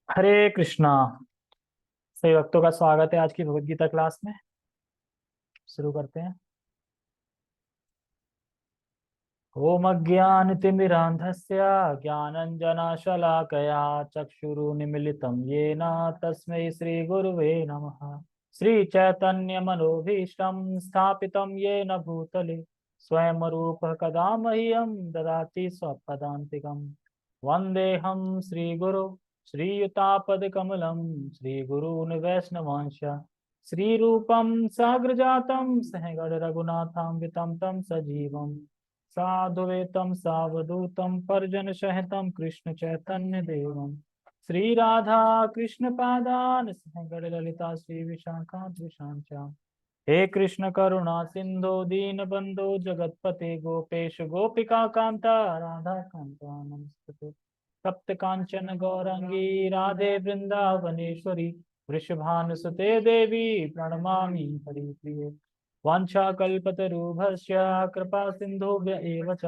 हरे कृष्णा। सभी भक्तों का स्वागत है आज की भगवत गीता क्लास में। शुरू करते हैं। ओम अज्ञानतिमिरान्धस्य ज्ञानञ्जनशलाकया चक्षुरुन्मीलितं येन तस्मै श्रीगुरुवे नमः। श्रीचैतन्यमनोभीष्टं स्थापितं येन भूतले स्वयं रूपः कदा मह्यं ददाति स्वपदान्तिकं। वन्देऽहं श्रीगुरो श्रीयुतापदकमलं श्रीगुरून् वैष्णवांश श्रीरूपं साग्रजातं सहगणरघुनाथान्वितं तं सजीवम् साधुवेतं सावधूतं परिजनसहितं कृष्ण चैतन्य देवं श्री राधा कृष्ण पादान सहगण ललिता श्री विशाखाद्विषां च। हे कृष्ण करुणा सिंधु दीन बंधु जगतपते गोपेश गोपिका कांता राधा कांता नमस्ते। तप्त कांचन गौरंगी राधे वृंदावनेश्वरी वृषभानुसुते देवी प्रणमामि हरिप्रिये। वाञ्छाकल्पतरुभ्यश्च कृपा सिन्धुभ्य एव च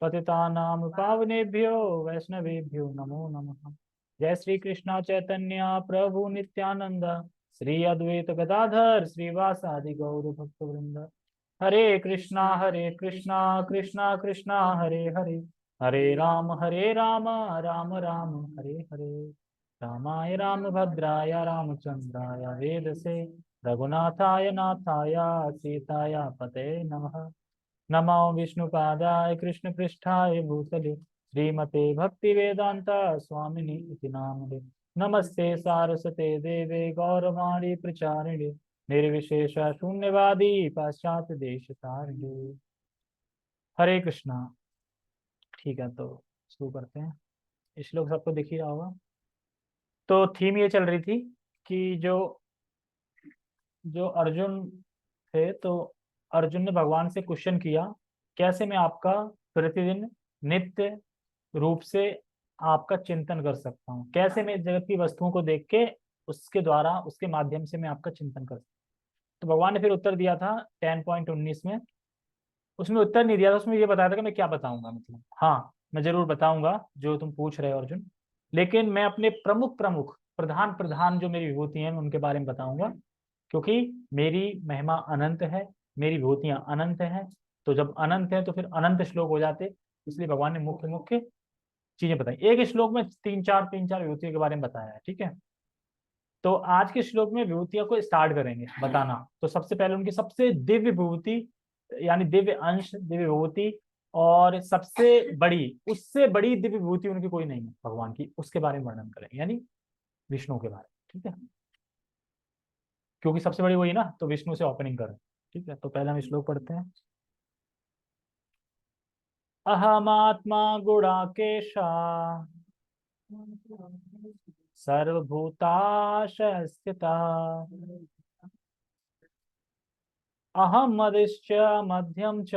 पतितानां पावनेभ्यो वैष्णवेभ्यो नमो नमः। जय श्री कृष्ण चैतन्य प्रभु नित्यानंद श्री अद्वैत गदाधर श्रीवासादि गौर भक्त वृंद। हरे कृष्णा कृष्णा कृष्णा हरे हरे हरे राम राम राम हरे हरे। रामाय रामभद्राय रामचंद्राय वेदसे रघुनाथाय नाथाय सीताय पते नमः। नमो विष्णुपादाय कृष्णपृष्ठाय भूतले श्रीमते भक्तिवेदांत स्वामिनि इति नामने। नमस्ते सारस्वते देवे गौरवाणी प्रचारिणे निर्विशेष शून्यवादी पाश्चात्य देश तारिणे। हरे कृष्णा। ठीक है, तो शुरू करते हैं। श्लोक सबको दिख ही रहा होगा। तो थीम ये चल रही थी कि जो जो अर्जुन थे, तो अर्जुन ने भगवान से क्वेश्चन किया, कैसे मैं आपका प्रतिदिन नित्य रूप से आपका चिंतन कर सकता हूँ, कैसे मैं जगत की वस्तुओं को देख के उसके द्वारा उसके माध्यम से मैं आपका चिंतन कर सकता हूँ। तो भगवान ने फिर उत्तर दिया था 10.19 में। उसमें उत्तर नहीं दिया था, उसमें ये बताया था कि मैं क्या बताऊंगा, मतलब हाँ मैं जरूर बताऊंगा जो तुम पूछ रहे हो अर्जुन, लेकिन मैं अपने प्रमुख प्रमुख प्रधान प्रधान जो मेरी विभूति हैं मैं उनके बारे में बताऊंगा, क्योंकि मेरी महिमा अनंत है, मेरी विभूतियां अनंत हैं। तो जब अनंत है तो फिर अनंत श्लोक हो जाते, इसलिए भगवान ने मुख्य मुख्य चीजें बताई। एक श्लोक में तीन चार विभूतियों के बारे में बताया है, ठीक है। तो आज के श्लोक में विभूतियों को स्टार्ट करेंगे बताना। तो सबसे पहले उनकी सबसे दिव्य विभूति, यानी दिव्य अंश, दिव्य विभूति, और सबसे बड़ी, उससे बड़ी दिव्य विभूति उनकी कोई नहीं है भगवान की, उसके बारे में वर्णन करेंगे, यानी विष्णु के बारे में, ठीक है। क्योंकि सबसे बड़ी वही ना, तो विष्णु से ओपनिंग करें। ठीक है, तो पहले हम श्लोक पढ़ते हैं। अहमात्मा गुणाकेश सर्वभूताशय स्थिता अहम मदिश्च मध्यम च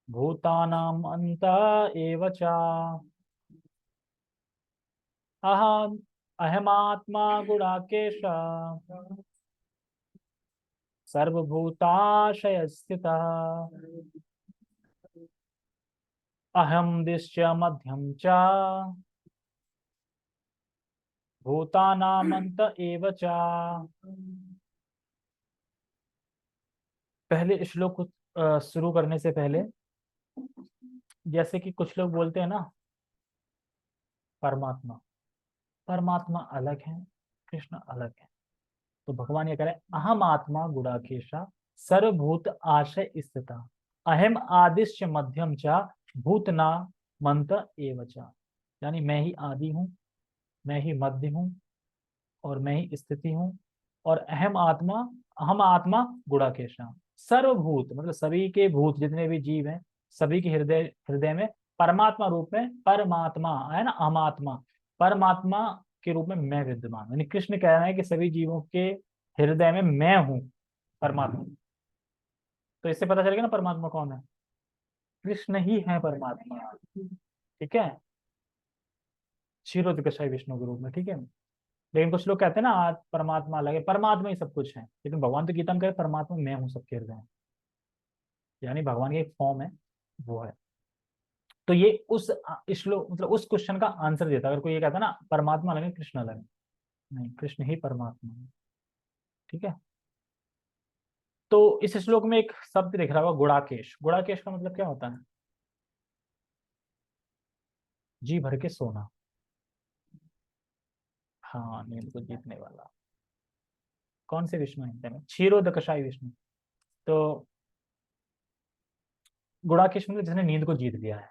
भूतानाम अंत एव च। अहम अहमात्मा गुणाकेश सर्वभूताशय स्थिता अहम दिश्च मध्यम च भूतानाम अंत एव च। पहले श्लोक को शुरू करने से पहले, जैसे कि कुछ लोग बोलते हैं ना, परमात्मा परमात्मा अलग है, कृष्ण अलग है। तो भगवान ये कह रहे हैं, अहम आत्मा गुडाकेशा सर्वभूत आशय स्थिता अहम आदिश्य मध्यम चा भूतना मंत एव चा। यानी मैं ही आदि हूँ, मैं ही मध्य हूँ, और मैं ही स्थिति हूँ। और अहम आत्मा गुडाकेशा सर्वभूत, मतलब सभी के भूत, जितने भी जीव हैं सभी के हृदय हृदय में परमात्मा रूप में, परमात्मा है ना, अहमात्मा, परमात्मा के रूप में मैं विद्यमान हूं। यानी कृष्ण कह रहे हैं कि सभी जीवों के हृदय में मैं हूं, परमात्मा। तो इससे पता चलेगा ना परमात्मा कौन है, कृष्ण ही है परमात्मा। ठीक है, क्षीरोदकशाई विष्णु के रूप में, ठीक है। लेकिन कुछ लोग कहते हैं ना आज परमात्मा अलग है, परमात्मा ही सब कुछ है, लेकिन भगवान तो गीता में कह रहे परमात्मा मैं हूँ सबके हृदय में, यानी भगवान की एक फॉर्म है, वो है। तो ये उस श्लोक मतलब उस क्वेश्चन का आंसर देता। अगर कोई ये कहता ना परमात्मा अलग है कृष्ण अलग है, नहीं, कृष्ण ही परमात्मा है। ठीक है। तो इस श्लोक में एक शब्द दिख रहा होगा गुड़ाकेश। गुड़ाकेश का मतलब क्या होता है? जी भर के सोना। हाँ, नींद को जीतने वाला। कौन से विष्णु हिंदी में? क्षीरोदकशाई विष्णु। तो गुड़ाकेश मतलब जिसने नींद को जीत लिया है।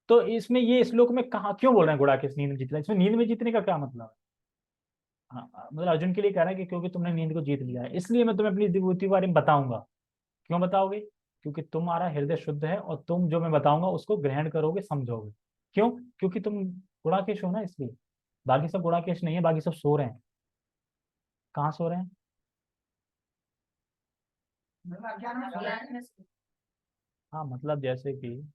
तो इसमें ये श्लोक में कहा क्यों बोल रहे हैं गुड़ाकेश नींद में जीत लिया? इसमें नींद में जीतने का क्या मतलब है? हाँ, मतलब अर्जुन के लिए कह रहा है कि क्योंकि तुमने नींद को जीत लिया है इसलिए मैं तुम्हें अपनी विभूति के बारे में बताऊंगा। क्यों बताओगे? क्योंकि तुम्हारा हृदय शुद्ध है और तुम जो मैं बताऊंगा उसको ग्रहण करोगे, समझोगे। क्यों? क्योंकि तुम गुड़ाकेश हो ना, इसलिए। बाकी सब गुड़ाकेश नहीं है, बाकी सब सो रहे हैं। कहाँ सो रहे हैं? हाँ, मतलब जैसे कि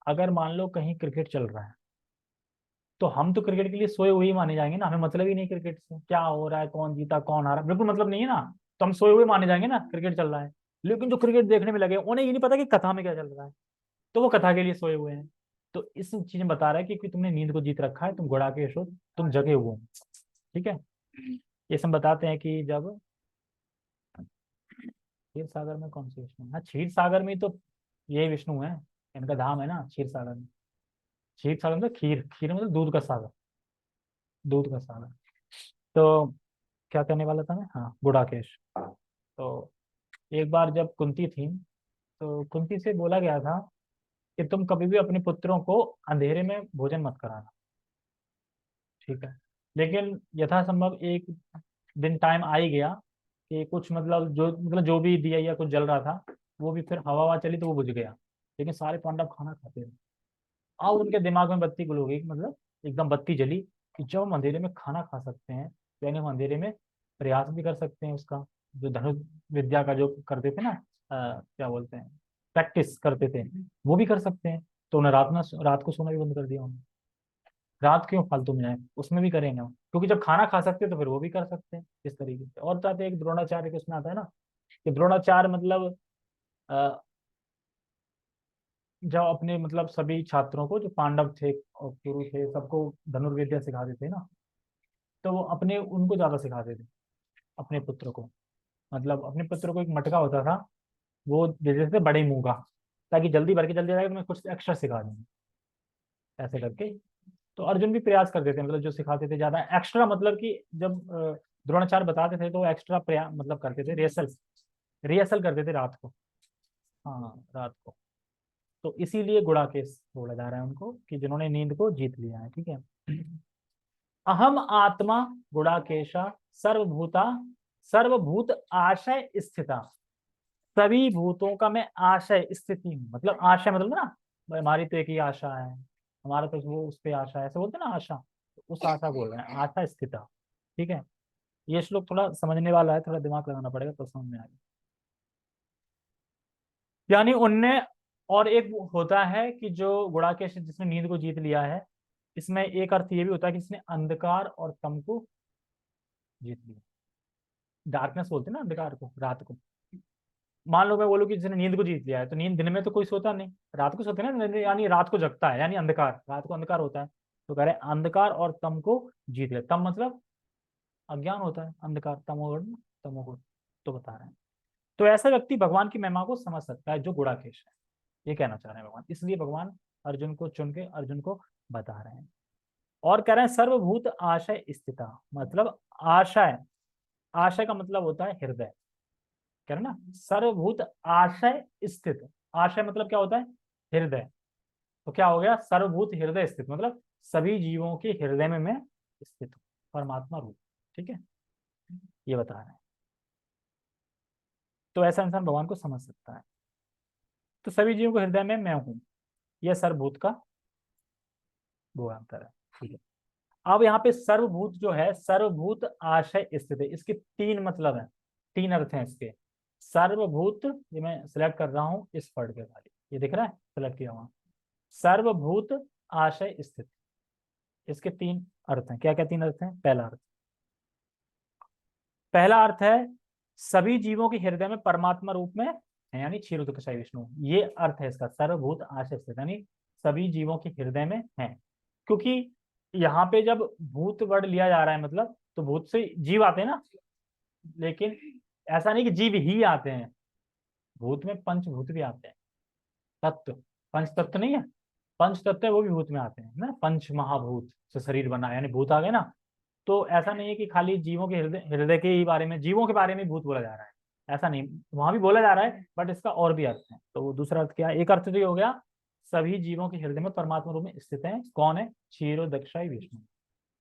अगर मान लो कहीं क्रिकेट चल रहा है, तो हम तो क्रिकेट के लिए सोए हुए ही माने जाएंगे ना। हमें मतलब ही नहीं क्रिकेट से क्या हो रहा है, कौन जीता कौन हारा, बिल्कुल मतलब नहीं है ना। तो हम सोए हुए माने जाएंगे ना, क्रिकेट चल रहा है। लेकिन जो क्रिकेट देखने में लगे उन्हें ये नहीं पता कि कथा में क्या चल रहा है, तो वो कथा के लिए सोए हुए हैं। तो इस चीज में बता रहा है कि तुमने नींद को जीत रखा है, तुम गुड़ाकेश हो, तुम जगे हुए हो। ठीक है। ये सब बताते हैं कि जब क्षीर सागर में कौन सी विष्णु है? हाँ, क्षीर सागर में तो यही विष्णु है, इनका धाम है ना क्षीर सागर में। क्षीर सागर मतलब खीर, खीर मतलब दूध का सागर, दूध का सागर। तो क्या कहने वाला था मैं? हाँ, गुड़ाकेश। तो एक बार जब कुंती थी, तो कुंती से बोला गया था कि तुम कभी भी अपने पुत्रों को अंधेरे में भोजन मत कराना। ठीक है। लेकिन यथासंभव एक दिन टाइम आ ही गया कि कुछ मतलब जो भी दिया या कुछ जल रहा था, वो भी फिर हवा हवा चली तो वो बुझ गया। लेकिन सारे पांडव खाना खाते रहे। अब उनके दिमाग में बत्ती गुल हो गई, मतलब एकदम बत्ती जली कि जब हम अंधेरे में खाना खा सकते हैं, तो यानी हम अंधेरे में प्रयास भी कर सकते हैं उसका, जो धनुष विद्या का जो करते थे ना, क्या बोलते हैं, प्रैक्टिस करते थे, वो भी कर सकते हैं। तो उन्हें रात को सोना भी बंद कर दिया उन्होंने। रात क्यों फालतू में जाए, उसमें भी करेंगे हम, क्योंकि जब खाना खा सकते हैं तो फिर वो भी कर सकते हैं इस तरीके से। और चाहते हैं एक द्रोणाचार्य के उसमें आता है ना कि द्रोणाचार्य मतलब अ, जब अपने मतलब सभी छात्रों को, जो पांडव थे और कुरु थे, सबको धनुर्विद्या सिखाते थे ना, तो वो अपने उनको ज्यादा सिखाते थे अपने पुत्र को। मतलब अपने पुत्र को एक मटका होता था, वो दे देते थे बड़े मुंह का, ताकि जल्दी भर के जल्दी आएगा तो मैं कुछ एक्स्ट्रा सिखा दूंगा, ऐसे करके। तो अर्जुन भी प्रयास करते थे, मतलब जो सिखाते थे ज्यादा एक्स्ट्रा, मतलब कि जब द्रोणाचार्य बताते थे तो एक्स्ट्रा प्रयास मतलब करते थे, रिहर्सल रिहर्सल करते थे रात को। हाँ, रात को। तो इसीलिए गुड़ाकेश बोला जा रहा है उनको, कि जिन्होंने नींद को जीत लिया है। ठीक है। अहम आत्मा गुड़ाकेशा सर्वभूता सर्वभूत आशय स्थिता। सभी भूतों का मैं आशय स्थिति हूँ। मतलब आशय मतलब ना, भाई हमारी तो एक ही आशा है, हमारा तो वो उस पे आशा है, ऐसे बोलते हैं ना आशा, तो उस आशा बोल रहे हैं, आशा स्थिता। ठीक है। ये श्लोक थोड़ा समझने वाला है, थोड़ा दिमाग लगाना पड़ेगा तो समझ में आएगा। यानी उनने, और एक वो होता है कि जो गुड़ाकेश जिसने नींद को जीत लिया है, इसमें एक अर्थ ये भी होता है कि इसने अंधकार और तम को जीत लिया। डार्कनेस बोलते हैं ना अंधकार को, रात को। मान लो मैं बोलूं कि जिसने नींद को जीत लिया है, तो नींद दिन में तो कोई सोता नहीं, रात को सोते हैं ना, यानी रात को जगता है, यानी अंधकार, रात को अंधकार होता है। तो कह रहे हैं अंधकार और तम को जीत लिया। तम मतलब अज्ञान होता है, अंधकार तमोगुण, तमोगुण। तो बता रहे हैं, तो ऐसा व्यक्ति भगवान की महिमा को समझ सकता है जो गुड़ाकेश है। ये कहना चाह रहे हैं भगवान, इसलिए भगवान अर्जुन को चुन के अर्जुन को बता रहे हैं। और कह रहे हैं सर्वभूत आशय स्थिता, मतलब आशय, आशय का मतलब होता है हृदय। कह रहे हैं ना सर्वभूत आशय स्थित। आशय मतलब क्या होता है? हृदय। तो क्या हो गया? सर्वभूत हृदय स्थित, मतलब सभी जीवों के हृदय में मैं स्थित हूँ, परमात्मा रूप। ठीक है। ये बता रहे हैं। तो ऐसा इंसान भगवान को समझ सकता है। तो सभी जीवों के हृदय में मैं हूँ, यह सर्वभूत का वो अंतर है। ठीक है। अब यहाँ पे सर्वभूत जो है, सर्वभूत आशय स्थित है, इसके तीन मतलब है, तीन अर्थ हैं इसके। सर्वभूत, ये मैं सिलेक्ट कर रहा हूँ इस वर्ड के खाली, ये दिख रहा है सिलेक्ट किया हुआ। सर्वभूत आशय स्थित, इसके तीन अर्थ हैं। क्या क्या तीन अर्थ हैं? पहला अर्थ है सभी जीवों के हृदय में परमात्मा रूप में है, यानी क्षीरोदकशाई विष्णु। ये अर्थ है इसका, सर्वभूत आशय स्थित, यानी सभी जीवों के हृदय में है। क्योंकि यहाँ पे जब भूत वर्ड लिया जा रहा है मतलब, तो भूत से जीव आते हैं ना, लेकिन ऐसा नहीं कि जीव ही आते हैं, भूत में पंचभूत भी आते हैं। तत्व, पंच तत्व नहीं है, पंच तत्व है, वो भी भूत में आते हैं ना, पंच महाभूत से शरीर बना है, यानी भूत आ गए ना। तो ऐसा नहीं है कि खाली जीवों के हृदय हृदय के ही बारे में, जीवों के बारे में भूत बोला जा रहा है, ऐसा नहीं, वहां भी बोला जा रहा है, बट इसका और भी अर्थ है। तो वो दूसरा अर्थ क्या है? एक अर्थ तो ये हो गया, सभी जीवों के हृदय में परमात्मा रूप में स्थित है। कौन है? क्षीरो दक्षाई विष्णु,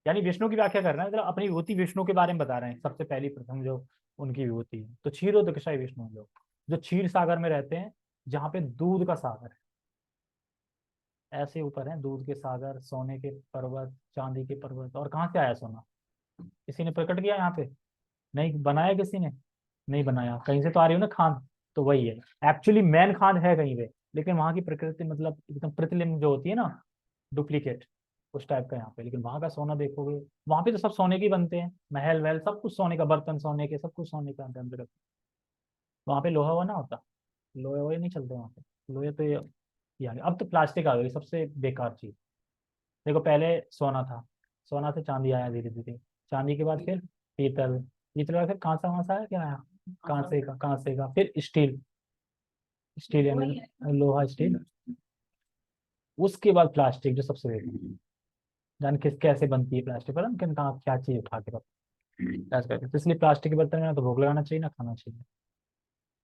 यानी विष्णु की व्याख्या कर रहे हैं, मतलब अपनी विभूति विष्णु के बारे में बता रहे हैं, सबसे पहली प्रथम जो उनकी विभूति है। तो क्षीरो दक्षाई विष्णु लोग जो क्षीर सागर में रहते हैं, जहाँ पे दूध का सागर है, ऐसे ऊपर है दूध के सागर, सोने के पर्वत, चांदी के पर्वत। और कहाँ से आया सोना? किसी ने प्रकट किया यहाँ पे? नहीं बनाया किसी ने, नहीं बनाया, कहीं से तो आ रही हो ना खान। तो वही है, एक्चुअली मैन खान है कहीं पे, लेकिन वहां की प्रकृति मतलब एकदम प्रतिलिंब जो होती है ना, डुप्लीकेट, उस टाइप का यहाँ पे। लेकिन वहां का सोना देखोगे, वहां पे तो सब सोने के बनते हैं, महल वहल सब कुछ सोने का, बर्तन सोने के, सब कुछ सोने का अंदर। वहां पे लोहा वहा ना होता, लोहे वोहे नहीं चलते वहां पे। लोहे तो यानी अब तो प्लास्टिक आ गई सबसे बेकार चीज। देखो पहले सोना था, सोना से चांदी आया धीरे धीरे, चांदी के बाद फिर पीतल, पीतल के बाद फिर कांसा वांसा आया, क्या आया? कांसे का फिर स्टील, स्टील यानी लोहा स्टील, उसके बाद प्लास्टिक जो सबसे बेकार। जान किस कैसे बनती है प्लास्टिक, पता नहीं कहाँ क्या चीज उठा के ऐसा करके। तो इसलिए प्लास्टिक के बर्तन में ना तो भोग लगाना चाहिए ना खाना चाहिए,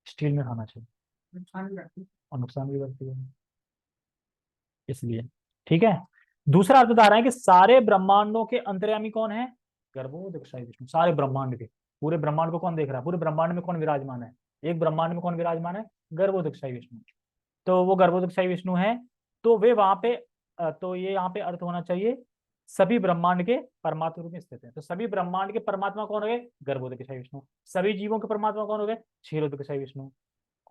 स्टील में खाना चाहिए, और नुकसान भी करती है इसलिए। ठीक है। दूसरा अर्थ बता रहे हैं कि सारे ब्रह्मांडों के अंतर्यामी कौन है? गर्भोदक्षाई विष्णु। सारे ब्रह्मांड के, पूरे ब्रह्मांड को कौन देख रहा है? पूरे ब्रह्मांड में कौन विराजमान है? एक ब्रह्मांड में कौन विराजमान है? गर्भोदक्षाई विष्णु। तो वो गर्भोदक्षाई विष्णु है। तो वे वहां पे तो ये यहाँ पे अर्थ होना चाहिए, सभी ब्रह्मांड के परमात्मा रूप में स्थित है। तो सभी ब्रह्मांड के परमात्मा कौन हो गए? गर्भोदक्षाई विष्णु। सभी जीवों के परमात्मा कौन हो गए? क्षीरोदक्षाई विष्णु।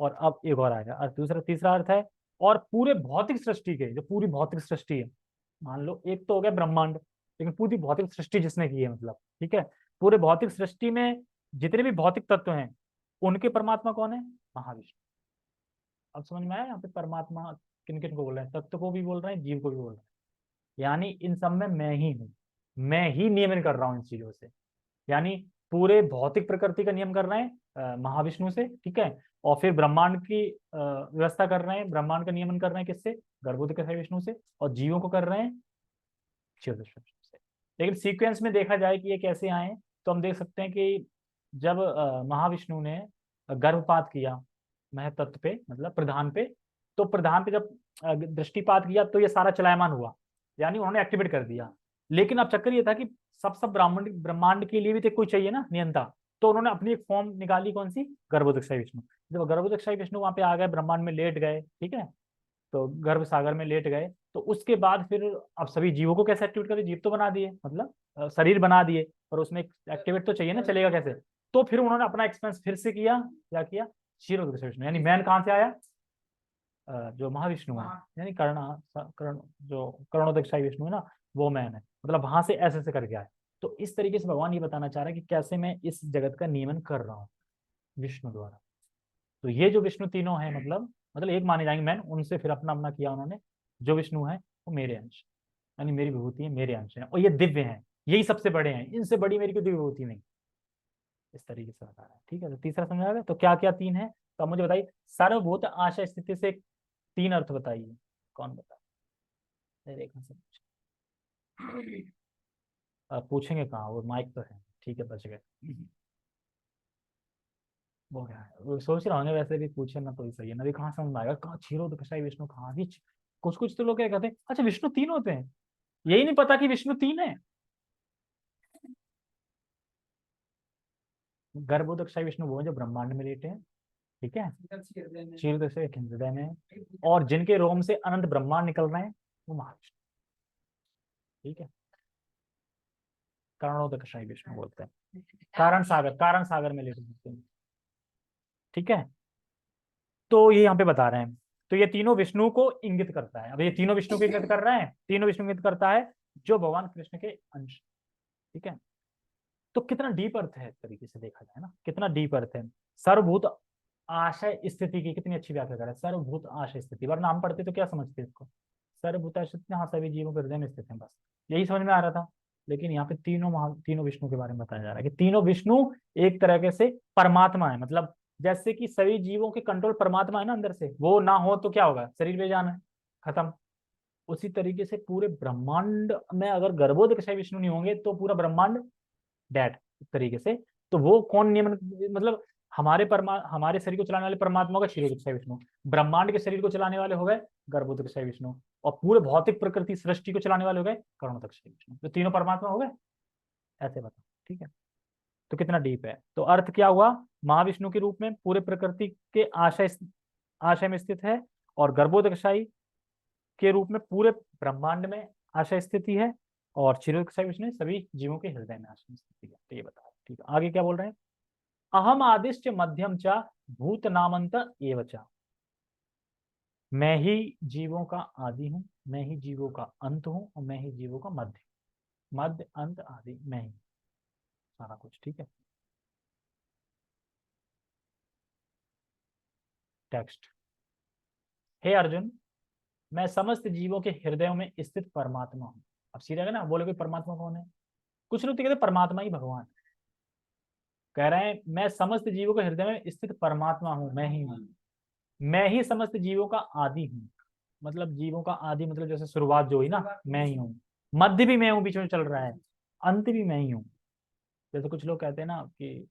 और अब एक और आएगा अर्थ, दूसरा तीसरा अर्थ है, और पूरे भौतिक सृष्टि के, जो पूरी भौतिक सृष्टि है, मान लो एक तो हो गया ब्रह्मांड, लेकिन पूरी भौतिक सृष्टि जिसने की है मतलब, ठीक है, पूरे भौतिक सृष्टि में जितने भी भौतिक तत्व हैं, उनके परमात्मा कौन है? महाविष्णु। अब समझ में आया यहाँ पे परमात्मा किन किन को बोल रहे हैं? तत्व को भी बोल रहे हैं, जीव को भी बोल रहे हैं, यानी इन सब में मैं ही हूँ, मैं ही नियमन कर रहा हूँ इन चीजों से। यानी पूरे भौतिक प्रकृति का नियम कर रहे हैं महाविष्णु से, ठीक है। और फिर ब्रह्मांड की व्यवस्था कर रहे हैं, ब्रह्मांड का नियमन कर रहे हैं किससे? गर्भोदक विष्णु से। और जीवों को कर रहे हैं क्षीरोदक्षाई विष्णु से। लेकिन सीक्वेंस में देखा जाए कि ये कैसे आए, तो हम देख सकते हैं कि जब महाविष्णु ने गर्भपात किया महतत्व पे, मतलब प्रधान पे, तो प्रधान पे जब दृष्टिपात किया तो ये सारा चलायमान हुआ, यानी उन्होंने एक्टिवेट कर दिया। लेकिन अब चक्कर ये था कि सब सब ब्राह्मण ब्रह्मांड के लिए भी तो कोई चाहिए ना नियंता। तो उन्होंने अपनी एक फॉर्म निकाली, कौन सी? गर्भोदक्षाई विष्णु। जब गर्भोदक्षाई विष्णु वहां पे आ गए, ब्रह्मांड में लेट गए, ठीक है, तो गर्भ सागर में लेट गए, तो उसके बाद फिर अब सभी जीवों को कैसे एक्टिवेट करें? जीव तो बना दिए, मतलब शरीर बना दिए, और उसमें एक्टिवेट तो चाहिए ना, चलेगा कैसे? तो फिर उन्होंने अपना एक्सपेंस फिर से किया, क्या किया? क्षीरोदक्षाई विष्णु, यानी मैन कहाँ से आया? जो महाविष्णु है, यानी जो करणोदक्षाई विष्णु है ना, वो मैन है, मतलब वहां से ऐसे ऐसे करके आए। तो इस तरीके से भगवान ये बताना चाह रहे हैं कि कैसे मैं इस जगत का नियमन कर रहा हूँ विष्णु द्वारा। तो ये जो विष्णु तीनों हैं, मतलब एक माने जाएंगे मैन, उनसे फिर अपना अपना किया उन्होंने। जो विष्णु है वो मेरे अंश, यानी मेरी विभूति है, मेरे अंश है, और ये दिव्य हैं, यही सबसे बड़े हैं, इनसे बड़ी मेरी कोई विभूति नहीं। इस तरीके से बता रहा है। ठीक है, तो तीसरा समझ आ गया। तो क्या क्या तीन है? तो अब मुझे बताइए, सर्वभूत आशा स्थिति से तीन अर्थ बताइए, कौन बता? रेखा से पूछेंगे कहाँ, वो माइक तो है, ठीक है, बच गए। वो क्या है, वो सोच रहा हूँ वैसे भी पूछे ना तो ही सही है ना, भी कहाँ समझ में आएगा, कहाँ क्षीरो दक्षाई विष्णु कहाँ भी। कुछ कुछ तो लोग क्या कहते हैं, अच्छा विष्णु तीन होते हैं, यही नहीं पता कि विष्णु तीन है। गर्भोदक्षाई विष्णु वो है जो ब्रह्मांड में लेटे हैं, ठीक है, क्षीर दक्षाई हृदय में है, और जिनके रोम से अनंत ब्रह्मांड निकल रहे हैं, वो महाविष्णु, ठीक है। करणोदक्षाई विष्णु बोलते हैं, कारण सागर में लेटे होते हैं, ठीक है। तो ये यहाँ पे बता रहे हैं, तो ये तीनों विष्णु को इंगित करता है। अब ये तीनों विष्णु को इंगित कर रहे हैं, तीनों विष्णु इंगित करता है जो भगवान कृष्ण के अंश, ठीक है। तो कितना डीप अर्थ है, एक तरीके से देखा जाए ना, कितना डीप अर्थ है। सर्वभूत आशय स्थिति की कितनी अच्छी व्याख्या कर रहा है, सर्वभूत आशय स्थिति, वरना हम पढ़ते तो क्या समझते इसको? सर्वभूता स्थित, हाँ सभी जीवों के हृदय में स्थित है, बस यही समझ में आ रहा था। लेकिन यहाँ पे तीनों विष्णु के बारे में बताया जा रहा है कि तीनों विष्णु एक तरीके से परमात्मा है। मतलब जैसे कि सभी जीवों के कंट्रोल परमात्मा है ना अंदर से, वो ना हो तो क्या होगा, शरीर में जाना है, खत्म। उसी तरीके से पूरे ब्रह्मांड में अगर गर्भोदकशाही विष्णु नहीं होंगे तो पूरा ब्रह्मांड डेड इस तरीके से। तो वो कौन नियमन, मतलब हमारे शरीर को चलाने वाले परमात्मा का क्षीरोदकशाही विष्णु, ब्रह्मांड के शरीर को चलाने वाले हो गए गर्भोदकशाही विष्णु, और पूरे भौतिक प्रकृति सृष्टि को चलाने वाले हो गए करुणोदकशाही विष्णु। तो तीनों परमात्मा हो गए, ऐसे बताओ, ठीक है। तो कितना डीप है। तो अर्थ क्या हुआ, महाविष्णु के रूप में पूरे प्रकृति के आशय में स्थित है, और गर्भोदकशाही के रूप में पूरे ब्रह्मांड में आशय स्थिति है, और क्षीरोदकशाही विष्णु सभी जीवों के हृदय में आशय स्थिति है। तो ये बताओ, ठीक है। आगे क्या बोल रहे हैं, अहम आदिश्च मध्यम च भूत नामंत एव च। मैं ही जीवों का आदि हूँ, मैं ही जीवों का अंत हूँ, और मैं ही जीवों का मध्य अंत आदि, मैं ही सारा कुछ, ठीक है। टेक्स्ट, हे अर्जुन, मैं समस्त जीवों के हृदयों में स्थित परमात्मा हूँ। अब सीधा है ना, बोलोगे परमात्मा कौन है, कुछ लोग तो कहते परमात्मा ही भगवान। कह रहे हैं मैं समस्त जीवों के हृदय में स्थित परमात्मा हूँ, मैं ही हूँ, मैं ही समस्त जीवों का आदि हूँ। मतलब जीवों का आदि मतलब जैसे शुरुआत जो हुई ना, मैं ही हूँ, मध्य भी मैं हूँ, बीच में चल रहा है, अंत भी मैं ही हूँ। जैसे कुछ लोग कहते हैं ना कि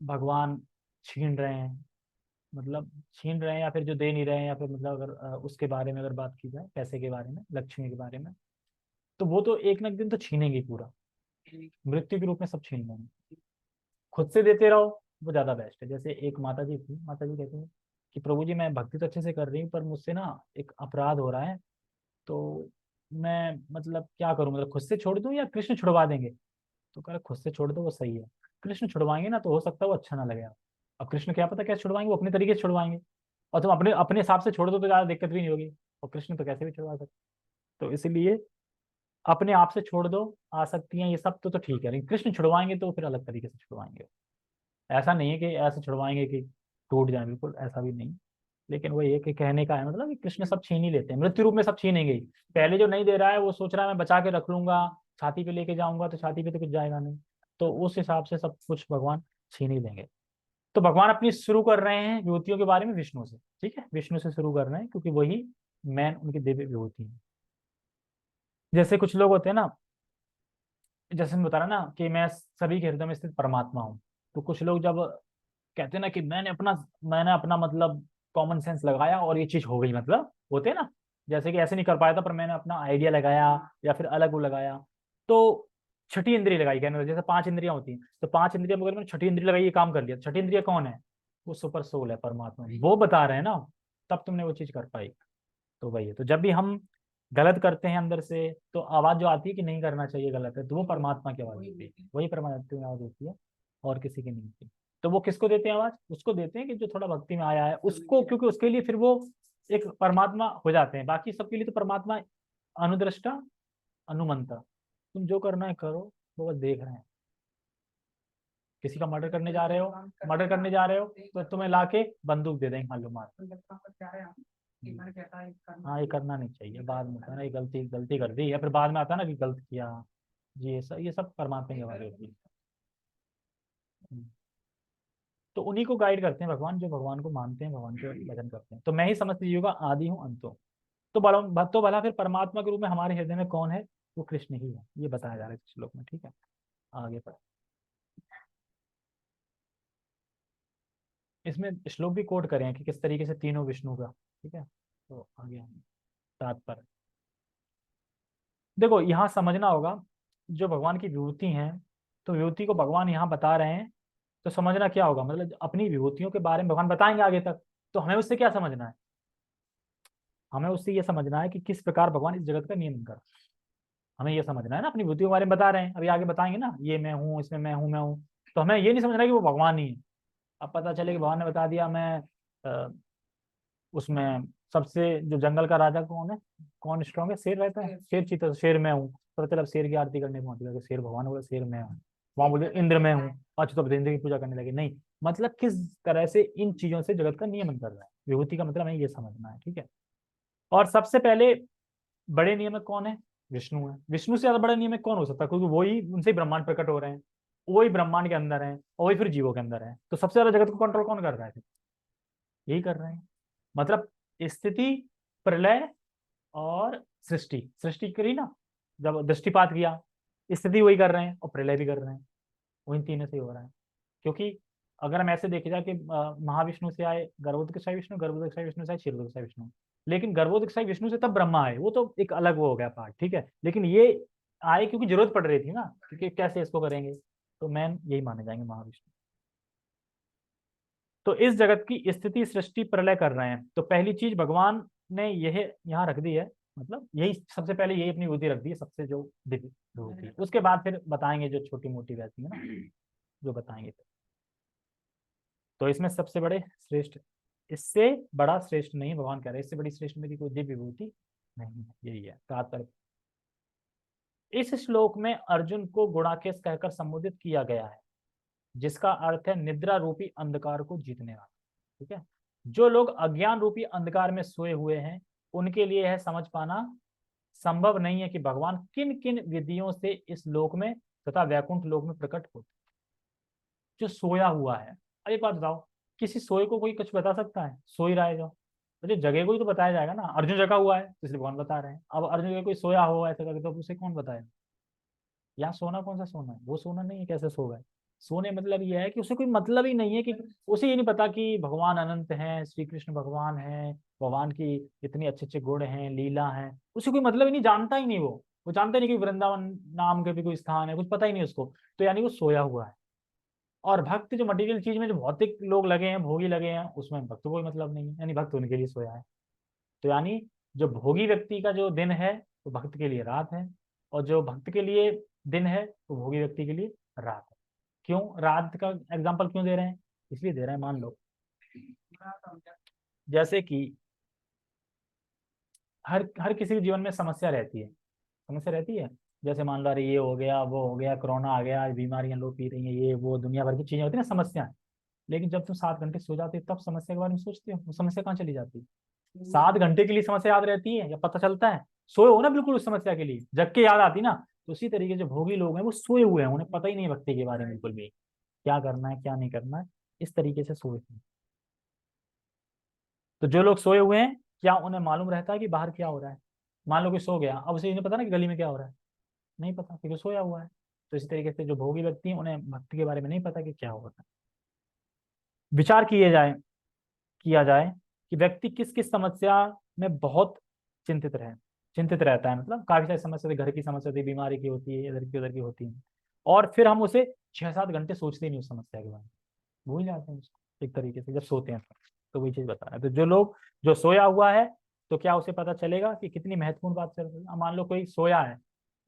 भगवान छीन रहे हैं, मतलब छीन रहे हैं, या फिर जो दे नहीं रहे हैं, या फिर मतलब अगर उसके बारे में अगर बात की जाए, पैसे के बारे में, लक्ष्मी के बारे में, तो वो तो एक ना एक दिन तो छीनेंगे ही पूरा, मृत्यु के रूप में सब छीन लेंगे। खुद से देते रहो, वो ज्यादा बेस्ट है। जैसे एक माता जी थी, माता जी कहती है कि प्रभु जी मैं भक्ति तो अच्छे से कर रही हूँ, पर मुझसे ना एक अपराध हो रहा है, तो मैं मतलब क्या करूं, मतलब खुद से छोड़ दूं या कृष्ण छुड़वा देंगे। तो कह रहा खुद से छोड़ दो वो सही है, कृष्ण छुड़वाएंगे ना तो हो सकता है वो अच्छा ना लगे आप। अब कृष्ण क्या पता कैसे छुड़वाएंगे, वो अपने तरीके से छुड़वाएंगे, और तुम अपने अपने हिसाब से छोड़ दो तो ज्यादा दिक्कत भी नहीं होगी, और कृष्ण तो कैसे भी छुड़वा सकते। तो इसीलिए अपने आप से छोड़ दो, आसक्तियां ये सब तो ठीक है, लेकिन कृष्ण छुड़वाएंगे तो फिर अलग तरीके से छुड़वाएंगे। ऐसा नहीं है कि ऐसे छुड़वाएंगे कि टूट जाए, बिल्कुल ऐसा भी नहीं। लेकिन वो ये कि कहने का है मतलब कि कृष्ण सब छीन ही लेते हैं, मृत्यु रूप में सब छीनेंगे ही। पहले जो नहीं दे रहा है वो सोच रहा है मैं बचा के रख लूंगा, छाती पे लेके जाऊंगा, तो छाती पे तो कुछ जाएगा नहीं। तो उस हिसाब से सब कुछ भगवान छीन ही देंगे। तो भगवान अपनी शुरू कर रहे हैं विभूतियों के बारे में विष्णु से, ठीक है, विष्णु से शुरू कर रहे हैं क्योंकि वही मैन उनकी दिव्य विभूति है। जैसे कुछ लोग होते हैं ना, जैसे मैं बता रहा ना कि मैं सभी के हृदय में स्थित परमात्मा हूँ, तो कुछ लोग जब कहते हैं ना कि मैंने अपना मतलब कॉमन सेंस लगाया और ये चीज हो गई, मतलब होते हैं ना, जैसे कि ऐसे नहीं कर पाया था पर मैंने अपना आइडिया लगाया, या फिर अलग वो लगाया, तो छठी इंद्रिय लगाई, कहने लगे, जैसे 5 इंद्रियां होती हैं, तो 5 इंद्रियां मगर मैंने छठी इंद्रिय लगाई, ये काम कर लिया। छठी इंद्रिय कौन है, वो सुपर सोल है, परमात्मा, वो बता रहे हैं ना, तब तुमने वो चीज कर पाई। तो वही है। तो जब भी हम गलत करते हैं अंदर से, तो आवाज जो आती है कि नहीं करना चाहिए, गलत है, तो वो परमात्मा की आवाज होती है, वही परमात्मा की आवाज होती है, और किसी की नहीं होती। तो वो किसको देते हैं आवाज, उसको देते हैं कि जो थोड़ा भक्ति में आया है उसको, क्योंकि उसके लिए फिर वो एक परमात्मा हो जाते हैं। बाकी सबके लिए तो परमात्मा अनुदृष्टा अनुमंता, तुम जो करना है करो, वो बस देख रहे हैं। किसी का मर्डर करने जा रहे हो, मर्डर करने जा रहे हो, तो तुम्हें लाके बंदूक दे देंगे, मालूम मार। हाँ ये करना नहीं चाहिए, बाद में होता है ना, ये गलती गलती कर दी, या फिर बाद में आता है ना कि गलत किया। ये सब परमात्मा की बात होती है। हम्म। तो उन्हीं को गाइड करते हैं भगवान, जो भगवान को मानते हैं, भगवान के भजन करते हैं। तो मैं ही समस्त जीवों का आदि हूँ, अंत हूँ। तो भला फिर परमात्मा के रूप में हमारे हृदय में कौन है, वो कृष्ण ही है, ये बताया जा रहा है इस श्लोक में, ठीक है। आगे पर इसमें श्लोक भी कोट करें कि किस तरीके से तीनों विष्णु का, ठीक है। तो आगे हम तात्पर्य देखो, यहाँ समझना होगा, जो भगवान की विभूति है, तो विभूति को भगवान यहाँ बता रहे हैं, तो समझना क्या होगा, मतलब अपनी विभूतियों के बारे में भगवान बताएंगे आगे तक, तो हमें उससे क्या समझना है, हमें उससे ये समझना है कि किस प्रकार भगवान इस जगत का नियमन कर, हमें ये समझना है ना। अपनी विभूतियों के बारे में बता रहे हैं, अभी आगे बताएंगे ना, ये मैं हूँ, इसमें मैं हूँ, तो हमें ये नहीं समझना कि वो भगवान ही है। अब पता चले कि भगवान ने बता दिया मैं उसमें सबसे जो जंगल का राजा कौन है, कौन स्ट्रांग है, शेर रहता है, शेर चीता, तो शेर मैं हूँ, तो चल अब शेर की आरती करने पहुंच गया, शेर भगवान बोले शेर मैं हूँ, वहां बोले इंद्र मैं हूँ, अच्छा तो अब इंद्र की पूजा करने लगे, नहीं। मतलब किस तरह से इन चीजों से जगत का नियमन कर रहा है, विभूति का मतलब हमें ये समझना है, ठीक है। और सबसे पहले बड़े नियामक कौन है? विष्णु है। विष्णु से ज्यादा बड़ा नियामक कौन हो सकता है? क्योंकि वही, उनसे ही ब्रह्मांड प्रकट हो रहे हैं, वही ब्रह्मांड के अंदर है और वही फिर जीवों के अंदर है। तो सबसे ज्यादा जगत को कंट्रोल कौन कर रहा है? यही कर रहे हैं। मतलब स्थिति, प्रलय और सृष्टि। सृष्टि करी ना, जब दृष्टिपात किया, स्थिति वही कर रहे हैं और प्रलय भी कर रहे हैं, वही तीनों से ही हो रहा है। क्योंकि अगर हम ऐसे देखे जाए कि महाविष्णु से आए गर्भोदकशाही विष्णु, गर्भोदकशाही विष्णु से आए क्षीरोदकशाही विष्णु, लेकिन गर्भोदकशाही विष्णु से तब ब्रह्मा आए, वो तो एक अलग वो हो गया पार्ट, ठीक है। लेकिन ये आए क्योंकि जरूरत पड़ रही थी ना, क्योंकि कैसे इसको करेंगे, तो मैन यही माने जाएंगे महाविष्णु। तो इस जगत की स्थिति, सृष्टि, प्रलय कर रहे हैं। तो पहली चीज भगवान ने यह यहाँ रख दी है, मतलब यही सबसे पहले यही अपनी बुद्धि रख दी है, सबसे जो दिव्य होती है। उसके बाद फिर बताएंगे जो छोटी मोटी रहती है ना, जो बताएंगे फिर। तो इसमें सबसे बड़े श्रेष्ठ, इससे बड़ा श्रेष्ठ नहीं, भगवान कह रहे हैं इससे बड़ी श्रेष्ठ मेरी कोई दिव्य विभूति नहीं है। यही है तात्पर्य। इस श्लोक में अर्जुन को गुणाकेश कहकर संबोधित किया गया है, जिसका अर्थ है निद्रा रूपी अंधकार को जीतने वाला। ठीक है। जो लोग अज्ञान रूपी अंधकार में सोए हुए हैं, उनके लिए यह समझ पाना संभव नहीं है कि भगवान किन किन विधियों से इस लोक में तथा वैकुंठ लोक में प्रकट होते। जो सोया हुआ है, अब एक बात बताओ, किसी सोए को कोई कुछ बता सकता है? सो ही रहा है जो, तो जो जगह को ही तो बताया जाएगा ना। अर्जुन जगा हुआ है तो इसलिए भगवान बता रहे हैं। अब अर्जुन जगह कोई सोया हो ऐसा करके, तो उसे कौन बताए? यहाँ सोना कौन सा सोना है? वो सोना नहीं है, कैसे सो गए? सोने मतलब ये है कि उसे कोई मतलब ही नहीं है, कि उसे ये नहीं पता कि भगवान अनंत हैं, श्री कृष्ण भगवान हैं, भगवान की इतनी अच्छे अच्छे गुण हैं, लीला है, उसे कोई मतलब ही नहीं, जानता ही नहीं। वो जानता ही नहीं कि वृंदावन नाम के भी कोई स्थान है, कुछ पता ही नहीं उसको। तो यानी वो सोया हुआ है। और भक्त जो मटेरियल चीज में जो भौतिक लोग लगे हैं, भोगी लगे हैं, उसमें भक्त को कोई मतलब नहीं है, यानी भक्त उनके लिए सोया है। तो यानी जो भोगी व्यक्ति का जो दिन है, वो भक्त के लिए रात है, और जो भक्त के लिए दिन है, वो भोगी व्यक्ति के लिए रात है। क्यों रात का एग्जाम्पल क्यों दे रहे हैं? इसलिए दे रहे हैं, मान लो जैसे कि हर हर किसी के जीवन में समस्या रहती है, समस्या रहती है। जैसे मान लो, अरे ये हो गया, वो हो गया, कोरोना आ गया, बीमारियां लोग पी रही हैं, ये वो दुनिया भर की चीजें होती है ना, समस्या। लेकिन जब तुम 7 घंटे सो जाते हो, तब समस्या के बारे में सोचते हो? वो समस्या कहाँ चली जाती है? 7 घंटे के लिए समस्या याद रहती है या पता चलता है? सोए हो ना बिल्कुल उस समस्या के लिए, जग के याद आती ना। तो उसी तरीके जो भोगी लोग हैं वो सोए हुए हैं, उन्हें पता ही नहीं भक्ति के बारे में बिल्कुल भी, क्या करना है क्या नहीं करना है, इस तरीके से सोए हैं। तो जो लोग सोए हुए हैं, क्या उन्हें मालूम रहता है कि बाहर क्या हो रहा है? मान लो कोई सो गया, अब उसे ये नहीं पता ना कि गली में क्या हो रहा है, नहीं पता, क्योंकि सोया हुआ है। तो इसी तरीके से जो भोगी व्यक्ति हैं, उन्हें भक्ति के बारे में नहीं पता कि क्या हो रहा है। विचार किया जाए कि व्यक्ति किस किस समस्या में बहुत चिंतित रहे, चिंतित रहता है, मतलब काफी सारी समस्या होती है, घर की समस्या होती है, बीमारी की होती है, इधर की उधर की होती है, और फिर हम उसे 6-7 घंटे सोचते ही नहीं उस समस्या के बारे में, भूल जाते हैं उसको एक तरीके से जब सोते हैं। तो वही चीज बता रहा है। तो जो लोग, जो सोया हुआ है, तो क्या उसे पता चलेगा कि कितनी महत्वपूर्ण बात चल रही है? अब मान लो कोई सोया है,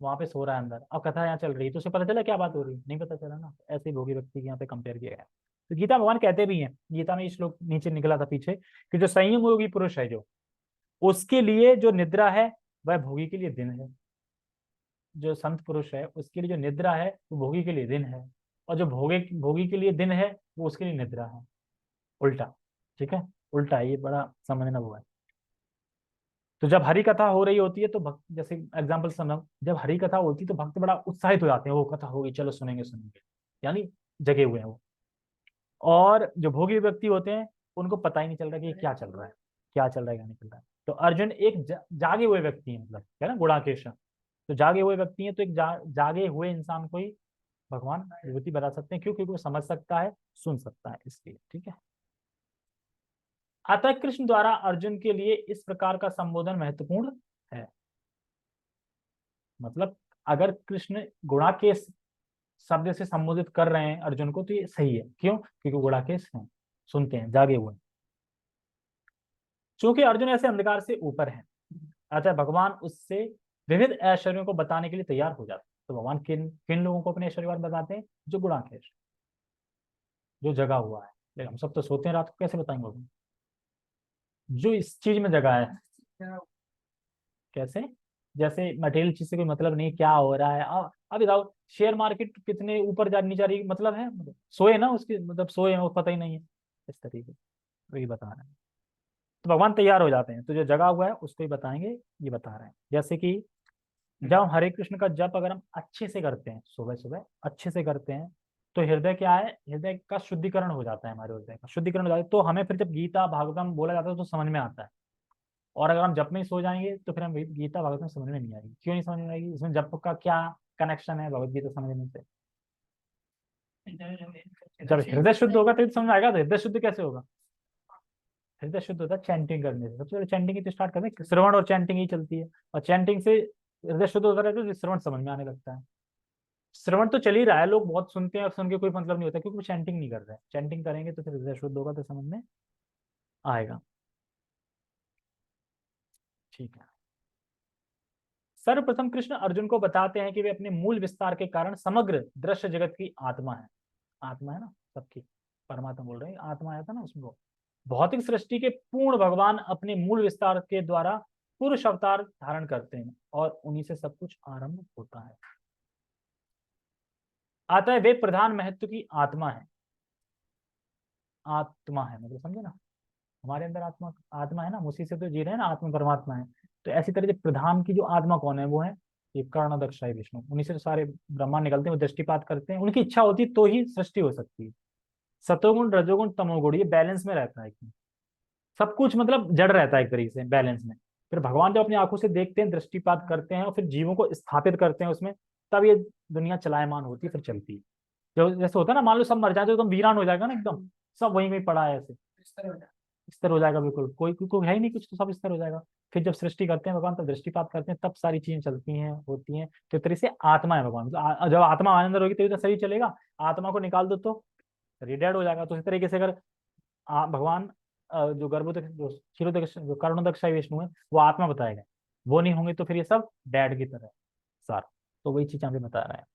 वहां पे सो रहा है अंदर, अब कथा यहाँ चल रही है, तो उसे पता चला क्या बात हो रही है? नहीं पता चला ना। ऐसे ही भोगी व्यक्ति के यहाँ पे कंपेयर किया गया है। तो गीता भगवान कहते भी हैं, गीता में ये श्लोक नीचे निकला था पीछे, कि जो संयम योगी पुरुष है, जो उसके लिए जो निद्रा है, वह भोगी के लिए दिन है। जो संत पुरुष है, उसके लिए जो निद्रा है, वो भोगी के लिए दिन है। और जो भोगी के लिए दिन है, वो उसके लिए निद्रा है। उल्टा, ठीक है, उल्टा है, ये बड़ा समझना हुआ है। तो जब हरि कथा हो रही होती है, तो भक्त, जैसे एग्जाम्पल समझो, जब हरि कथा होती है तो भक्त बड़ा उत्साहित हो जाते हैं, वो कथा होगी, चलो सुनेंगे सुनेंगे, यानी जगे हुए हैं वो। और जो भोगी व्यक्ति होते हैं, उनको पता ही नहीं चल रहा कि ये क्या चल रहा है, क्या चल रहा है क्या नहीं चल रहा है। तो अर्जुन एक जागे हुए व्यक्ति है, मतलब है ना, गुणाकेश। तो जागे हुए व्यक्ति हैं, तो एक जागे हुए इंसान को ही भगवान विभूति बता सकते हैं। क्यों? क्योंकि वो समझ सकता है, सुन सकता है, इसलिए। ठीक है। अतः कृष्ण द्वारा अर्जुन के लिए इस प्रकार का संबोधन महत्वपूर्ण है। मतलब अगर कृष्ण गुणाकेश शब्द से संबोधित कर रहे हैं अर्जुन को, तो ये सही है। क्यों? क्योंकि गुणाकेश हैं, सुनते हैं, जागे हुए हैं। चूंकि अर्जुन ऐसे अंधकार से ऊपर है, अतः भगवान उससे विविध ऐश्वर्यों को बताने के लिए तैयार हो जाते हैं। तो भगवान किन किन लोगों को अपने ऐश्वर्य बताते हैं? जो गुणाकेश, जो जगा हुआ है। लेकिन हम सब तो सोते हैं, रात को कैसे बताएंगे भगवान? जो इस चीज में जगा है। कैसे? जैसे मटेरियल चीज से कोई मतलब नहीं, क्या हो रहा है, अब बताओ, शेयर मार्केट कितने ऊपर जा नीचे जा रही, मतलब है? मतलब सोए ना उसकी, मतलब सोए हैं, वो पता ही नहीं है, इस तरीके वही बता रहे हैं। तो भगवान तैयार हो जाते हैं, तो जो जगा हुआ है उसको ही बताएंगे, ये बता रहे हैं। जैसे कि जब हम हरे कृष्ण का जप अगर हम अच्छे से करते हैं, सुबह सुबह अच्छे से करते हैं, तो हृदय क्या है, हृदय का शुद्धिकरण हो जाता है, हमारे हृदय का शुद्धिकरण हो जाता है। तो हमें फिर जब गीता भागवतम बोला जाता है तो समझ में आता है। और अगर हम जप में ही सो जाएंगे तो फिर हम गीता भागवतम समझ में नहीं आएगी। क्यों नहीं समझ में आएगी? इसमें जप का क्या कनेक्शन है भगवत गीता समझने से? जब हृदय शुद्ध होगा तभी तो समझ में आएगा। तो हृदय शुद्ध कैसे होगा? हृदय शुद्ध होता है चैंटिंग करने से। सबसे पहले चैंटिंग ही तो स्टार्ट करते हैं, श्रवण और चैंटिंग ही चलती है, और चैंटिंग से हृदय शुद्ध होता रहता है, तो श्रवण समझ में आने लगता है। श्रवण तो चल ही रहा है, लोग बहुत सुनते हैं और सुन के कोई मतलब नहीं होता, क्योंकि वो चैंटिंग नहीं कर रहे हैं। चैंटिंग करेंगे तो फिर हृदय शुद्ध होगा, तो समझ में आएगा। ठीक है। सर्वप्रथम कृष्ण अर्जुन को बताते हैं कि वे अपने मूल विस्तार के कारण समग्र दृश्य जगत की आत्मा है। आत्मा है ना सबकी, परमात्मा बोल रहे हैं, आत्मा आया था ना उसमें। वो भौतिक सृष्टि के पूर्ण भगवान अपने मूल विस्तार के द्वारा पुरुष अवतार धारण करते हैं, और उन्हीं से सब कुछ आरंभ होता है। अतः वे प्रधान महत्व की आत्मा है। आत्मा है मतलब समझे ना, हमारे अंदर आत्मा, आत्मा है ना, हम उसी से तो जी रहे हैं ना, आत्मा परमात्मा है। तो ऐसी तरह से प्रधान की जो आत्मा कौन है, वो है ये कर्णदक्षाई विष्णु। उन्हीं से तो सारे ब्रह्मांड निकलते हैं, वो दृष्टिपात करते हैं, उनकी इच्छा होती तो ही सृष्टि हो सकती है। सतोगुण रजोगुण तमोगुण ये बैलेंस में रहता है कि सब कुछ मतलब जड़ रहता है एक तरीके से बैलेंस में। फिर भगवान जब अपनी आंखों से देखते हैं, दृष्टिपात करते हैं और फिर जीवों को स्थापित करते हैं उसमें, तब ये दुनिया चलायमान होती है, फिर चलती है। जो जैसे होता है ना, मान लो सब मर जाए तो एकदम वीरान हो जाएगा ना, एकदम सब वहीं वहीं पड़ा है, ऐसे स्थिर हो जाएगा बिल्कुल, कोई है ही नहीं कुछ, तो सब स्थिर हो जाएगा। फिर जब सृष्टि करते हैं भगवान, तब दृष्टिपात करते हैं, तब सारी चीजें चलती हैं होती हैं। तो एक तरह से आत्मा है भगवान। जब आत्मा हमारे अंदर होगी तभी तो शरीर चलेगा। आत्मा को निकाल दो तो शरीर डेड हो जाएगा। तो इस तरीके से अगर भगवान जो गर्भोदक जो क्षीरोदक जो कर्णोदक विष्णु है, वो आत्मा बताए गए, वो नहीं होंगे तो फिर ये सब डेड की तरह है सारा। तो वही चीज यहाँ पे बता रहा है।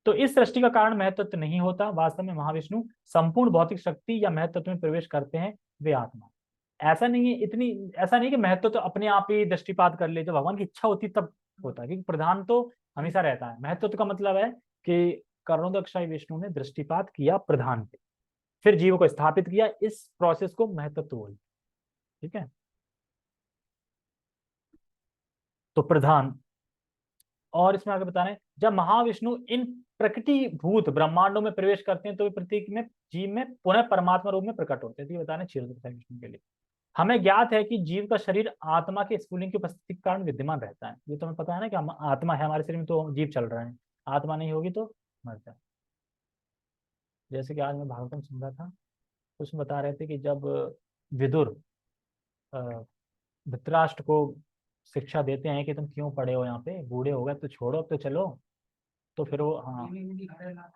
तो इस सृष्टि का कारण महत्त्व नहीं होता, वास्तव में महाविष्णु संपूर्ण भौतिक शक्ति या महत्त्व में प्रवेश करते हैं, वे आत्मा। ऐसा नहीं है, इतनी ऐसा नहीं कि महत्व तो अपने आप ही दृष्टिपात कर ले, जब भगवान की इच्छा होती तब होता है, क्योंकि प्रधान तो हमेशा रहता है। महत्व का मतलब है कि कर्णोदक्षाई विष्णु ने दृष्टिपात किया प्रधान पे, फिर जीवों को स्थापित किया, इस प्रोसेस को महत्व बोल। ठीक है। तो प्रधान, और इसमें आगे बता रहे हैं, जब महाविष्णु इन प्रकृति भूत ब्रह्मांडों में प्रवेश करते हैं तो वे प्रत्येक में जीव में पुनः परमात्मा रूप में प्रकट होते हैं। तो ये बता रहे हैं क्षीरोदक विष्णु के लिए। हमें ज्ञात है कि जीव का शरीर आत्मा के स्फुलिंग की उपस्थिति के कारण विद्यमान रहता है। ये तो हमें पता है ना कि आत्मा है हमारे शरीर में, तो जीव चल रहा है। आत्मा नहीं होगी तो मर जाए। जैसे कि आज मैं भागवतम सुन रहा था, उसमें बता रहे थे कि जब विदुर अ, धृतराष्ट्र को शिक्षा देते हैं कि तुम क्यों पड़े हो यहाँ पे, बूढ़े हो गए तो छोड़ो, अब तो चलो। तो फिर वो हाँ,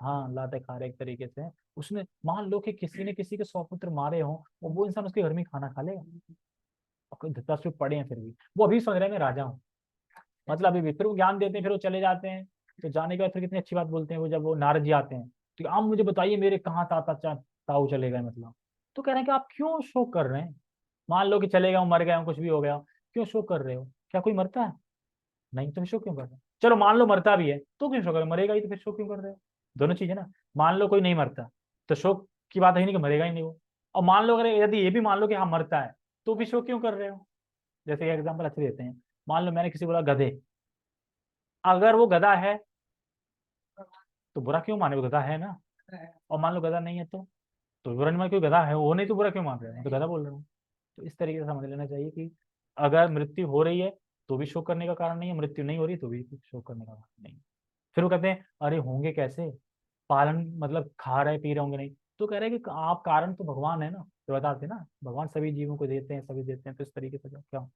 हाँ लाते खा रहे एक तरीके से। उसने मान लो कि किसी ने किसी के 100 पुत्र मारे हो, और वो इंसान उसके घर में ही खाना खा लेगा। और कोई धृतराष्ट्र पड़े हैं फिर भी वो अभी समझ रहे हैं मैं राजा हूँ, मतलब अभी भी। फिर वो ज्ञान देते हैं, फिर वो चले जाते हैं। तो जाने के बाद फिर कितनी अच्छी बात बोलते हैं वो, जब वो नारद जी आते हैं तो आप मुझे बताइए मेरे कहाँ ताऊ चले गए मतलब। तो कह रहे हैं कि आप क्यों शोक कर रहे हैं, मान लो कि चले गए, मर गए, कुछ भी हो गया, क्यों शोक कर रहे हो? क्या कोई मरता है? नहीं, तो फिर शोक क्यों कर रहे हो? चलो मान लो मरता भी है तो क्यों शोक कर रहे हो? मरेगा ही तो फिर शोक क्यों कर रहे हो? दोनों चीजें ना। मान लो कोई नहीं मरता तो शोक की बात है ही नहीं कि मरेगा ही नहीं वो। और मान लो अगर यदि ये भी मान लो कि हाँ मरता है, तो फिर शोक क्यों कर रहे हो? जैसे एग्जाम्पल अच्छे देते हैं, मान लो मैंने किसी को बोला गधे, अगर वो गधा है तो बुरा क्यों माने, वो गधा है ना। और मान लो गधा नहीं है तो बुरा नहीं माने, क्यों गधा है वो, नहीं तो बुरा क्यों मान रहे हैं, मैं तो गधा बोल रहा हूँ। तो इस तरीके से समझ लेना चाहिए कि अगर मृत्यु हो रही है तो भी शोक करने का कारण नहीं है, मृत्यु नहीं हो रही तो भी शोक करने का कारण नहीं। फिर वो कहते हैं अरे होंगे कैसे, पालन मतलब खा रहे पी रहे होंगे नहीं। तो कह रहे हैं कि आप कारण तो भगवान है ना, तो बताते ना भगवान सभी जीवों को देते हैं, सभी देते हैं। तो इस तरीके से क्या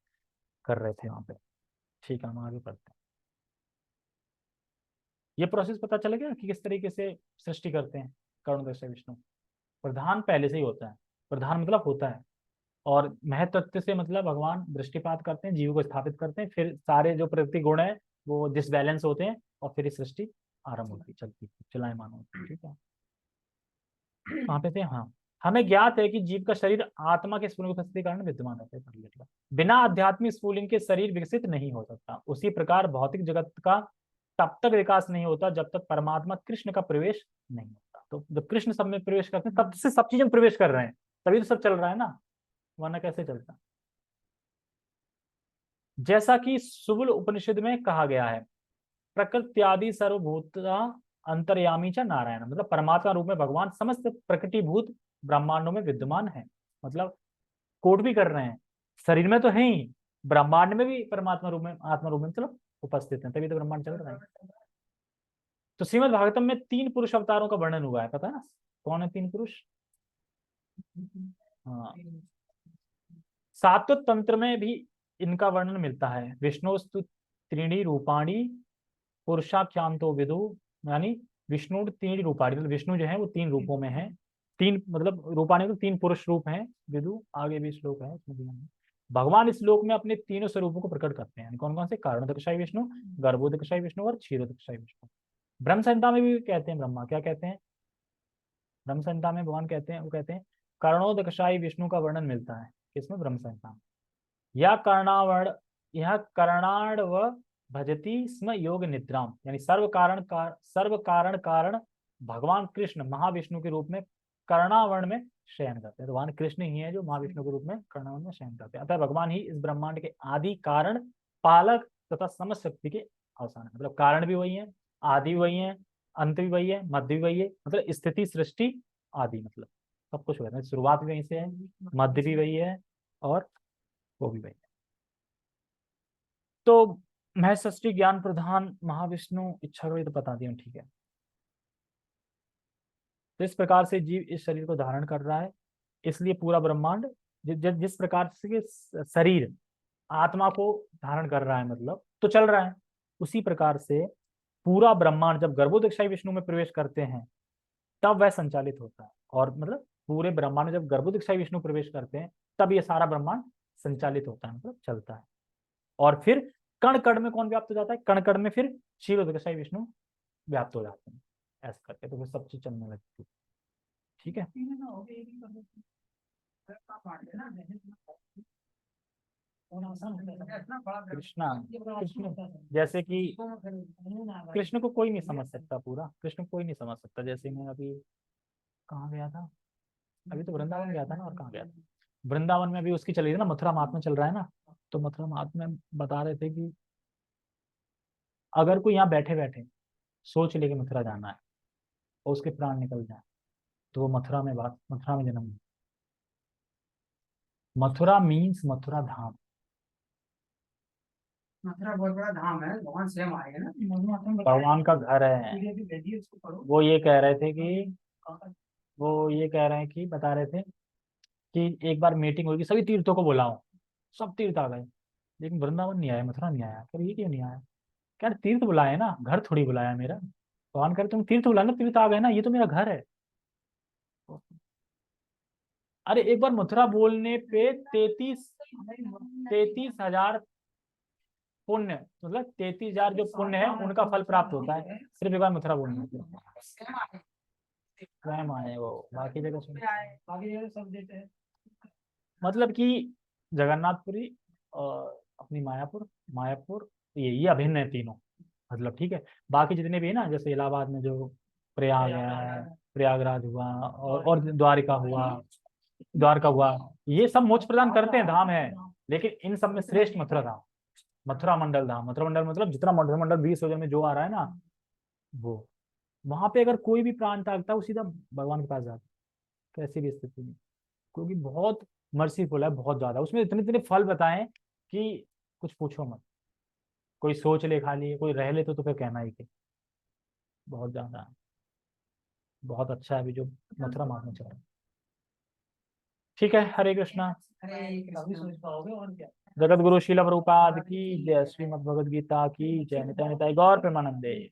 कर रहे थे वहां पे। ठीक है, हम आगे पढ़ते हैं। ये प्रोसेस पता चल गया कि किस तरीके से सृष्टि करते हैं करुण विष्णु। प्रधान पहले से ही होता है, प्रधान मतलब होता है, और महत्व से मतलब भगवान दृष्टिपात करते हैं, जीव को स्थापित करते हैं, फिर सारे जो प्रकृति गुण है वो डिसबैलेंस होते हैं, और फिर ये सृष्टि आरंभ होती चलती चलायमान होती है। ठीक है, वहां पे थे हाँ। हमें ज्ञात है कि जीव का शरीर आत्मा के स्फुलिंग की उपस्थिति के कारण विद्यमान रहता है, पढ़ लिया। बिना आध्यात्मिक स्फुलिंग के शरीर विकसित नहीं हो सकता। उसी प्रकार भौतिक जगत का तब तक विकास नहीं होता जब तक परमात्मा कृष्ण का प्रवेश नहीं होता। तो जब कृष्ण सब में प्रवेश करते हैं तब से सब चीजें में प्रवेश कर रहे हैं, तभी तो सब चल रहा है ना, वरना कैसे चलता। जैसा कि सुबुल उपनिषद में कहा गया है, प्रकृत्यादि सर्वभूत अंतर्यामी च नारायण, मतलब परमात्मा रूप में भगवान समस्त प्रकृतिभूत ब्रह्मांडों में विद्यमान है। मतलब कोट भी कर रहे हैं, शरीर में तो है ही, ब्रह्मांड में भी परमात्मा रूप में, आत्मा रूप में मतलब उपस्थित है, तभी तो ब्रह्मांड चल रहा है। तो श्रीमद् भागवतम में 3 पुरुष अवतारों का वर्णन हुआ है, पता है ना कौन है 3 पुरुष? हाँ, सात्विक तंत्र में भी इनका वर्णन मिलता है। विष्णुस्तु त्रीणी रूपाणी पुरुषाख्यांतो विदु, यानी विष्णु तीन रूपाणी, मतलब विष्णु जो है वो 3 रूपों में है। 3 मतलब रूपाणी तो 3 पुरुष रूप हैं। विदु आगे भी श्लोक है उसमें दिया है। भगवान इस श्लोक में अपने तीनों स्वरूपों को प्रकट करते हैं। कौन कौन से? कारणोदकशाई विष्णु, गर्भोदकशाई विष्णु और क्षीरोदकशाई विष्णु। ब्रह्म संहिता में भी कहते हैं, ब्रह्मा क्या कहते हैं, ब्रह्म संहिता में भगवान कहते हैं, वो कहते हैं कर्णोदकशाई विष्णु का वर्णन मिलता है किसमें? ब्रह्म संहिता में। यह कर्णाड़ व भजती स्म योग निद्राम, यानी सर्व कारण कारण भगवान कृष्ण महाविष्णु के रूप में कर्णावर्ण में शयन करते हैं। तो भगवान कृष्ण ही है जो महाविष्णु के रूप में कर्णावर्ण में शयन करते हैं। अतः भगवान ही इस ब्रह्मांड के आदि कारण पालक तथा समस्त शक्ति के अवसान है। मतलब कारण भी वही है, आदि भी वही है, अंत भी वही है, मध्य भी वही है, मतलब स्थिति सृष्टि आदि, मतलब सब कुछ वही है। शुरुआत भी वहीं से है, मध्य भी वही है और वो भी वही है। तो मैं षष्ठी ज्ञान प्रधान महाविष्णु इच्छा करी तो बता दिया, ठीक है। तो इस प्रकार से जीव इस शरीर को धारण कर रहा है, इसलिए पूरा ब्रह्मांड जिस प्रकार से शरीर आत्मा को धारण कर रहा है, मतलब तो चल रहा है, उसी प्रकार से पूरा ब्रह्मांड जब गर्भोदकशाई विष्णु में प्रवेश करते हैं तब वह संचालित होता है। और मतलब पूरे ब्रह्मांड में जब गर्भोदकशाई विष्णु प्रवेश करते हैं तब ये सारा ब्रह्मांड संचालित होता है, मतलब चलता है। और फिर कण कण में कौन व्याप्त हो जाता है? कण कण में फिर क्षीरोदकशाई विष्णु व्याप्त हो जाते हैं, ऐसा करके तो फिर सब चीज चलने लगती है। ठीक है। कृष्णा, कृष्ण जैसे कि कृष्ण को कोई नहीं समझ सकता, पूरा कृष्ण को कोई नहीं समझ सकता। जैसे मैं अभी कहाँ गया था, अभी तो वृंदावन गया था ना, और कहाँ गया था, वृंदावन में अभी उसकी चल रही थी ना, मथुरा महात्मा चल रहा है ना, तो मथुरा महात्मा में बता रहे थे कि अगर कोई यहाँ बैठे बैठे सोच ले कि मथुरा जाना है और उसके प्राण निकल जाए तो वो मथुरा में जन्म। मथुरा मीन्स मथुरा धाम। मथुरा बहुत बड़ा धाम है, भगवान स्वयं आएंगे ना, भगवान का घर है। वो ये कह रहे थे कि वो ये कह रहे हैं कि बता रहे थे कि एक बार मीटिंग होगी, सभी तीर्थों को बुलाओ, सब तीर्थ आ गए, लेकिन वृंदावन नहीं आया, मथुरा नहीं आया। फिर ये क्यों नहीं आया? क्या तीर्थ बुलाए ना, घर थोड़ी बुलाया मेरा। भगवान करे तुम तीर्थ बुलाना, तीर्थ आ गए ना, ये तो मेरा घर है। अरे एक बार मथुरा बोलने पे 33,000 पुण्य, मतलब 33,000 जो पुण्य है उनका फल प्राप्त होता है, सिर्फ एक बार मथुरा बोलने पे। स्वयं आए वो, बाकी जगह सुन, बाकी जगह सब देते हैं। मतलब कि जगन्नाथपुरी और अपनी मायापुर, मायापुर ये अभिन्न है तीनों, मतलब ठीक है। बाकी जितने भी है ना, जैसे इलाहाबाद में जो प्रयाग है, प्रयागराज हुआ, और द्वारका हुआ, ये सब मोक्ष प्रदान करते हैं, धाम है। लेकिन इन सब में श्रेष्ठ मथुरा धाम, मथुरा मंडल धाम। मथुरा मंडल मतलब जितना मथुरा मंडल 20 योजन में जो आ रहा है ना, वो वहां पे अगर कोई भी प्राण त्यागता है वो सीधा भगवान के पास जाता है, कैसी भी स्थिति में, क्योंकि बहुत मर्सीफुल है, बहुत ज्यादा। उसमें इतने इतने फल बताएं कि कुछ पूछो मत। कोई सोच ले खाली, कोई रह ले तो फिर कहना ही कि बहुत ज्यादा है, बहुत अच्छा है अभी जो मथुरा मार्ग में चल रहा है। ठीक है, हरे कृष्णा। हरे कृष्ण। और क्या। जगत गुरु शील प्रभुपाद की जय, श्रीमद् भगवद गीता की जय, निताय निताय गौर प्रेमानंदे।